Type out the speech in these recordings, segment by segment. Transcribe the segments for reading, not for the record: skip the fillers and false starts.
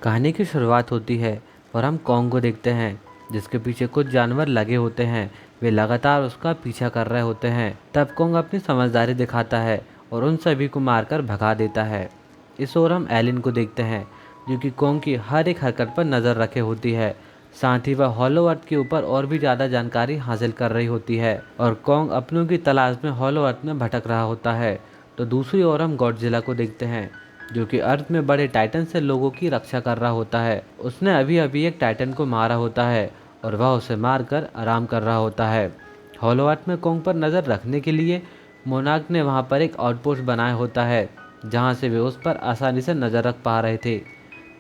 कहानी की शुरुआत होती है और हम कॉन्ग को देखते हैं जिसके पीछे कुछ जानवर लगे होते हैं। वे लगातार उसका पीछा कर रहे होते हैं। तब कॉन्ग अपनी समझदारी दिखाता है और उन सभी को मारकर भगा देता है। इस ओर हम एलिन को देखते हैं जो कि कॉन्ग की हर एक हरकत पर नज़र रखे होती है। साथ ही वह हॉलो अर्थ के ऊपर और भी ज़्यादा जानकारी हासिल कर रही होती है और कॉन्ग अपनों की तलाश में हॉलो अर्थ में भटक रहा होता है। तो दूसरी ओर हम गॉडजिला को देखते हैं जो कि अर्थ में बड़े टाइटन से लोगों की रक्षा कर रहा होता है। उसने अभी अभी एक टाइटन को मारा होता है और वह उसे मारकर आराम कर रहा होता है। हॉलो अर्थ में कॉन्ग पर नज़र रखने के लिए मोनार्क ने वहां पर एक आउटपोस्ट बनाया होता है जहां से वे उस पर आसानी से नज़र रख पा रहे थे।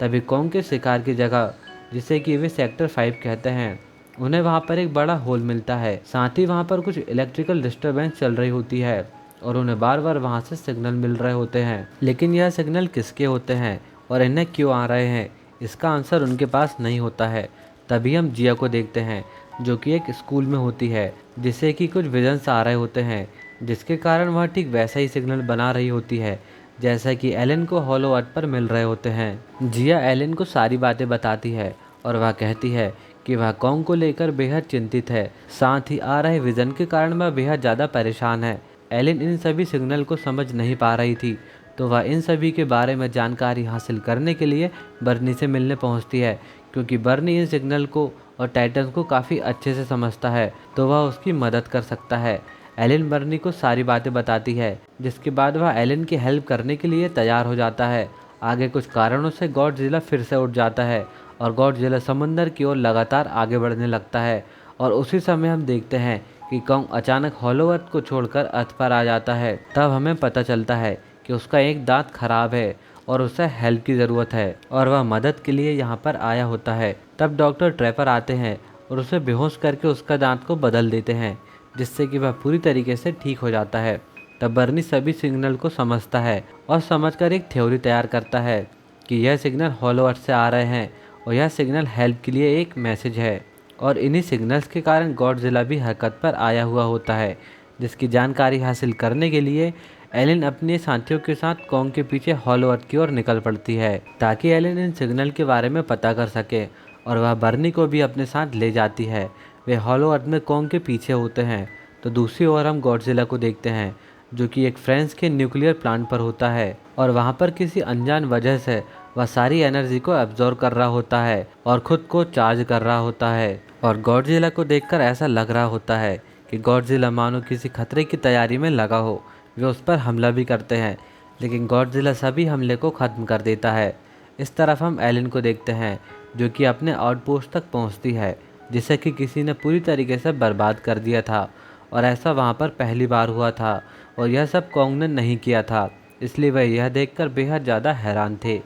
तभी कॉन्ग के शिकार की जगह, जिसे कि वे सेक्टर 5 कहते हैं, उन्हें वहां पर एक बड़ा होल मिलता है। साथ ही वहां पर कुछ इलेक्ट्रिकल डिस्टरबेंस चल रही होती है और उन्हें बार बार वहां से सिग्नल मिल रहे होते हैं। लेकिन यह सिग्नल किसके होते हैं और इन्हें क्यों आ रहे हैं, इसका आंसर उनके पास नहीं होता है। तभी हम जिया को देखते हैं जो कि एक स्कूल में होती है, जिसे कि कुछ विजन्स आ रहे होते हैं, जिसके कारण वह ठीक वैसा ही सिग्नल बना रही होती है जैसा कि एलन को हॉलो अर्थ पर मिल रहे होते हैं। जिया एलन को सारी बातें बताती है और वह कहती है कि वह कॉन्ग को लेकर बेहद चिंतित है। साथ ही आ रहे विजन के कारण वह बेहद ज़्यादा परेशान है। एलिन इन सभी सिग्नल को समझ नहीं पा रही थी, तो वह इन सभी के बारे में जानकारी हासिल करने के लिए बर्नी से मिलने पहुंचती है, क्योंकि बर्नी इन सिग्नल को और टाइटन को काफ़ी अच्छे से समझता है, तो वह उसकी मदद कर सकता है। एलिन बर्नी को सारी बातें बताती है, जिसके बाद वह एलिन की हेल्प करने के लिए तैयार हो जाता है। आगे कुछ कारणों से गॉडजिला फिर से उठ जाता है और गॉडजिला समुंदर की ओर लगातार आगे बढ़ने लगता है। और उसी समय हम देखते हैं कि कॉन्ग अचानक हॉलो अर्थ को छोड़कर अर्थ पर आ जाता है। तब हमें पता चलता है कि उसका एक दांत खराब है और उसे हेल्प की ज़रूरत है और वह मदद के लिए यहाँ पर आया होता है। तब डॉक्टर ट्रेपर आते हैं और उसे बेहोश करके उसका दांत को बदल देते हैं, जिससे कि वह पूरी तरीके से ठीक हो जाता है। तब बर्नी सभी सिग्नल को समझता है और समझकर एक थ्योरी तैयार करता है कि यह सिग्नल हॉलो अर्थ से आ रहे हैं और यह सिग्नल हेल्प के लिए एक मैसेज है। और इन्हीं सिग्नल्स के कारण गॉडजिला भी हरकत पर आया हुआ होता है, जिसकी जानकारी हासिल करने के लिए एलिन अपने साथियों के साथ कॉन्ग के पीछे हॉलो अर्थ की ओर निकल पड़ती है, ताकि एलिन इन सिग्नल के बारे में पता कर सके। और वह बर्नी को भी अपने साथ ले जाती है। वे हॉलो अर्थ में कॉन्ग के पीछे होते हैं। तो दूसरी ओर हम गॉडजिला को देखते हैं जो कि एक फ्रांस के न्यूक्लियर प्लांट पर होता है और वहाँ पर किसी अनजान वजह से वह सारी एनर्जी को एब्जॉर्ब कर रहा होता है और खुद को चार्ज कर रहा होता है। और गॉडजिला को देखकर ऐसा लग रहा होता है कि गॉडजिला मानो किसी खतरे की तैयारी में लगा हो। वे उस पर हमला भी करते हैं, लेकिन गॉडजिला सभी हमले को ख़त्म कर देता है। इस तरफ हम एलिन को देखते हैं जो कि अपने आउटपोस्ट तक पहुंचती है, जिसे कि किसी ने पूरी तरीके से बर्बाद कर दिया था और ऐसा वहां पर पहली बार हुआ था और यह सब कॉन्ग ने नहीं किया था, इसलिए वह यह देखकर बेहद ज़्यादा हैरान थे।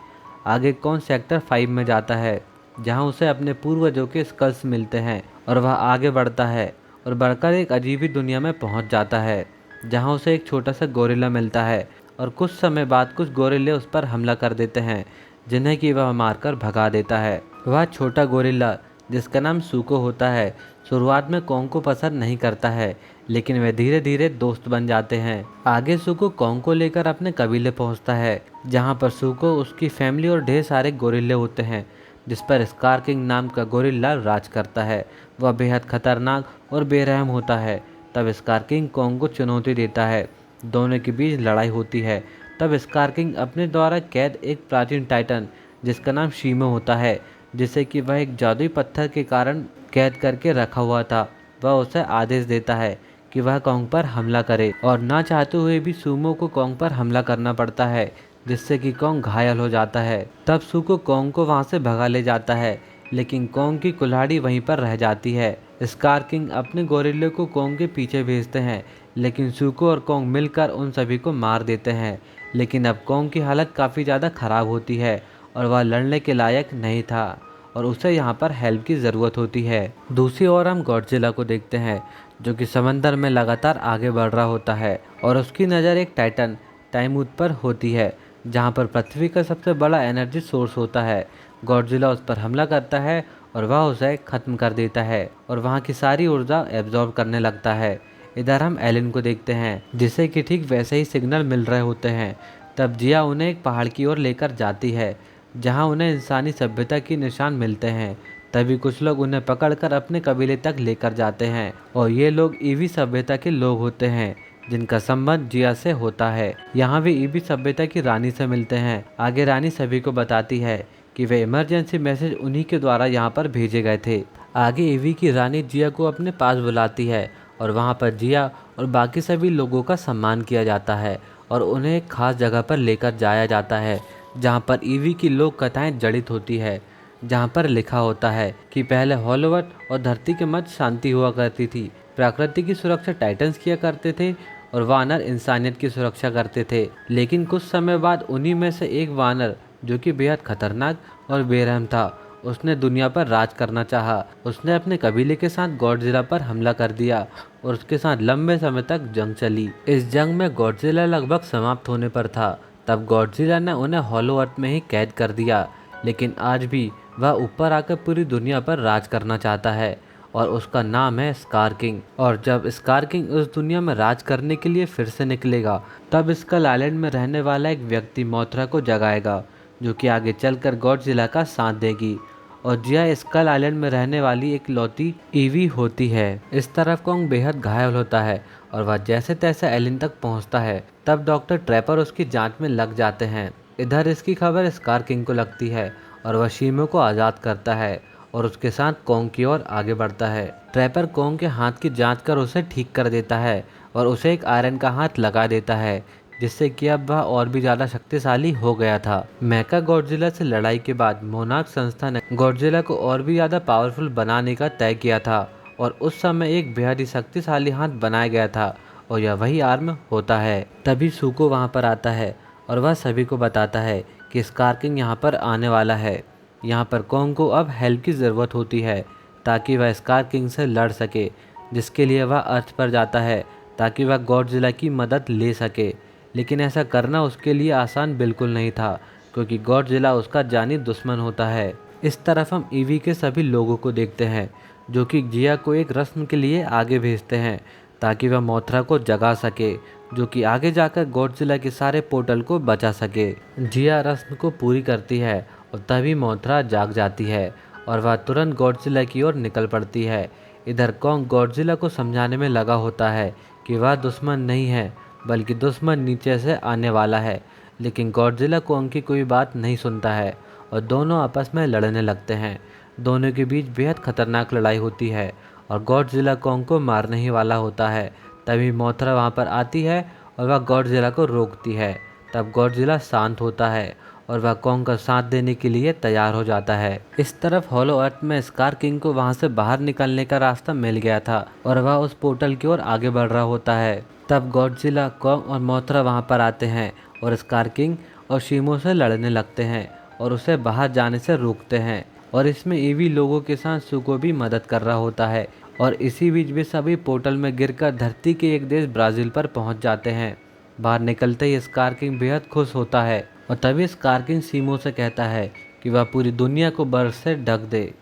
आगे कॉन्ग सेक्टर 5 में जाता है जहां उसे अपने पूर्वजों के स्कल्स मिलते हैं और वह आगे बढ़ता है और बढ़कर एक अजीब ही दुनिया में पहुंच जाता है जहां उसे एक छोटा सा गोरिल्ला मिलता है। और कुछ समय बाद कुछ गोरिल्ले उस पर हमला कर देते हैं, जिन्हें कि वह मारकर भगा देता है। वह छोटा गोरिल्ला जिसका नाम सूको होता है, शुरुआत में कॉन्ग को पसंद नहीं करता है, लेकिन वे धीरे धीरे दोस्त बन जाते हैं। आगे सूको कॉन्ग को लेकर अपने कबीले पहुंचता है, जहां पर सूको, उसकी फैमिली और ढेर सारे गोरिल्ले होते हैं, जिस पर स्कार किंग नाम का गोरिल्ला राज करता है। वह बेहद खतरनाक और बेरहम होता है। तब स्कार किंग कॉन्ग को चुनौती देता है, दोनों के बीच लड़ाई होती है। तब स्कार किंग अपने द्वारा कैद एक प्राचीन टाइटन जिसका नाम शीमो होता है, जिसे कि वह एक जादुई पत्थर के कारण कैद करके रखा हुआ था, वह उसे आदेश देता है कि वह कॉन्ग पर हमला करे। और ना चाहते हुए भी सूमो को कॉन्ग पर हमला करना पड़ता है, जिससे कि कॉन्ग घायल हो जाता है। तब सूको कॉन्ग को वहां से भगा ले जाता है, लेकिन कॉन्ग की कुल्हाड़ी वहीं पर रह जाती है। स्कार किंग अपने गोरिल्ले को कॉन्ग के पीछे भेजते हैं, लेकिन सूको और कॉन्ग मिलकर उन सभी को मार देते हैं। लेकिन अब कॉन्ग की हालत काफ़ी ज़्यादा ख़राब होती है और वह लड़ने के लायक नहीं था और उसे यहाँ पर हेल्प की ज़रूरत होती है। दूसरी ओर हम गॉडजिला को देखते हैं जो कि समंदर में लगातार आगे बढ़ रहा होता है और उसकी नज़र एक टाइटन टाइमूथ पर होती है, जहाँ पर पृथ्वी का सबसे बड़ा एनर्जी सोर्स होता है। गॉडजिला उस पर हमला करता है और वह उसे ख़त्म कर देता है और वहाँ की सारी ऊर्जा एब्जॉर्ब करने लगता है। इधर हम एलिन को देखते हैं जिसे कि ठीक वैसे ही सिग्नल मिल रहे होते हैं। तब जिया उन्हें एक पहाड़ की ओर लेकर जाती है जहाँ उन्हें इंसानी सभ्यता के निशान मिलते हैं। तभी कुछ लोग उन्हें पकड़कर अपने कबीले तक लेकर जाते हैं और ये लोग ईवी सभ्यता के लोग होते हैं जिनका संबंध जिया से होता है। यहाँ वे ईवी सभ्यता की रानी से मिलते हैं। आगे रानी सभी को बताती है कि वे इमरजेंसी मैसेज उन्हीं के द्वारा यहाँ पर भेजे गए थे। आगे ईवी की रानी जिया को अपने पास बुलाती है और वहाँ पर जिया और बाकी सभी लोगों का सम्मान किया जाता है और उन्हें एक खास जगह पर लेकर जाया जाता है जहाँ पर ईवी की लोक कथाएं जड़ित होती है, जहाँ पर लिखा होता है कि पहले हॉलोवर्ल्ड और धरती के मध्य शांति हुआ करती थी। प्रकृति की सुरक्षा टाइटन्स किया करते थे और वानर इंसानियत की सुरक्षा करते थे। लेकिन कुछ समय बाद उन्हीं में से एक वानर, जो कि बेहद खतरनाक और बेरहम था, उसने दुनिया पर राज करना चाहा। उसने अपने कबीले के साथ गॉडजिला पर हमला कर दिया और उसके साथ लंबे समय तक जंग चली। इस जंग में गॉडजिला लगभग समाप्त होने पर था। तब गॉडजिला ने उन्हें हॉलो अर्थ में ही कैद कर दिया, लेकिन आज भी वह ऊपर आकर पूरी दुनिया पर राज करना चाहता है और उसका नाम है स्कार किंग। और जब स्कार किंग उस दुनिया में राज करने के लिए फिर से निकलेगा, तब स्कल आइलैंड में रहने वाला एक व्यक्ति मोथरा को जगाएगा, जो कि आगे चलकर गॉडजिला का साथ देगी। और जिया स्कल आइलैंड में रहने वाली एक लौती ईवी होती है। इस तरफ कॉन्ग बेहद घायल होता है और वह जैसे तैसे एलिन तक पहुंचता है। तब डॉक्टर ट्रैपर उसकी जांच में लग जाते हैं। इधर इसकी खबर स्कार किंग को लगती है और वह शीमो को आज़ाद करता है और उसके साथ कॉन्ग की ओर आगे बढ़ता है। ट्रैपर कॉन्ग के हाथ की जांच कर उसे ठीक कर देता है और उसे एक आयरन का हाथ लगा देता है, जिससे कि अब वह और भी ज़्यादा शक्तिशाली हो गया था। मेका गॉडजिला से लड़ाई के बाद मोनार्क संस्था ने गॉडजिला को और भी ज़्यादा पावरफुल बनाने का तय किया था और उस समय एक बेहद ही शक्तिशाली हाथ बनाया गया था और यह वही आर्म होता है। तभी सुको वहाँ पर आता है और वह सभी को बताता है कि स्कार किंग यहाँ पर आने वाला है। यहाँ पर कॉन्ग को अब हेल्प की ज़रूरत होती है ताकि वह स्कार किंग से लड़ सके, जिसके लिए वह अर्थ पर जाता है ताकि वह गॉडजिला की मदद ले सके। लेकिन ऐसा करना उसके लिए आसान बिल्कुल नहीं था, क्योंकि गॉडजिला उसका जानी दुश्मन होता है। इस तरफ हम ईवी के सभी लोगों को देखते हैं, जो कि जिया को एक रस्म के लिए आगे भेजते हैं ताकि वह मोथरा को जगा सके, जो कि आगे जाकर गॉडजिला के सारे पोर्टल को बचा सके। जिया रस्म को पूरी करती है और तभी मोथरा जाग जाती है और वह तुरंत गॉडजिला की ओर निकल पड़ती है। इधर कॉन्ग गॉडजिला को समझाने में लगा होता है कि वह दुश्मन नहीं है, बल्कि दुश्मन नीचे से आने वाला है। लेकिन गॉडजिला कॉन्ग की कोई बात नहीं सुनता है और दोनों आपस में लड़ने लगते हैं। दोनों के बीच बेहद खतरनाक लड़ाई होती है और गॉडजिला कॉन्ग को मारने ही वाला होता है। तभी मोथरा वहाँ पर आती है और वह गॉडजिला को रोकती है। तब गॉडजिला शांत होता है और वह कॉन्ग का साथ देने के लिए तैयार हो जाता है। इस तरफ हॉलो अर्थ में स्कार किंग को वहाँ से बाहर निकलने का रास्ता मिल गया था और वह उस पोर्टल की ओर आगे बढ़ रहा होता है। तब गॉडजिला, कॉन्ग और मोथरा वहाँ पर आते हैं और स्कार किंग और शीमो से लड़ने लगते हैं और उसे बाहर जाने से रोकते हैं। और इसमें ईवी लोगों के साथ सुको भी मदद कर रहा होता है और इसी बीच वे सभी पोर्टल में गिरकर धरती के एक देश ब्राज़ील पर पहुंच जाते हैं। बाहर निकलते ही स्कार किंग बेहद खुश होता है और तभी स्कार किंग शीमो से कहता है कि वह पूरी दुनिया को बर्फ से ढक दे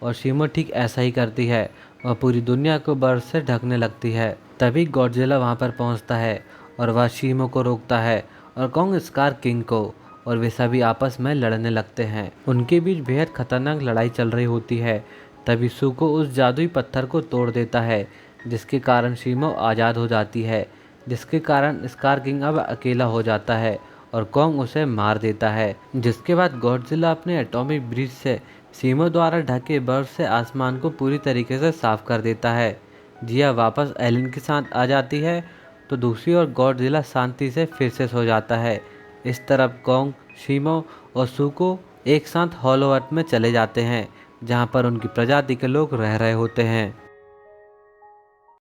और शीमो ठीक ऐसा ही करती है। वह पूरी दुनिया को बर्फ से ढकने लगती है। तभी गॉडजिला वहाँ पर पहुँचता है और वह शीमो को रोकता है और कॉन्ग स्कार किंग को, और वे सभी आपस में लड़ने लगते हैं। उनके बीच बेहद खतरनाक लड़ाई चल रही होती है। तभी सुको उस जादुई पत्थर को तोड़ देता है, जिसके कारण शीमो आज़ाद हो जाती है, जिसके कारण स्कार किंग अब अकेला हो जाता है और कॉन्ग उसे मार देता है। जिसके बाद गॉडजिला अपने एटॉमिक ब्रिज से शीमो द्वारा ढके बर्फ से आसमान को पूरी तरीके से साफ कर देता है। जिया वापस एलिन के साथ आ जाती है तो दूसरी ओर गॉडजिला शांति से फिर से सो जाता है। इस तरफ कॉन्ग, शीमो और सुको एक साथ हॉलो अर्थ में चले जाते हैं, जहाँ पर उनकी प्रजाति के लोग रह रहे होते हैं।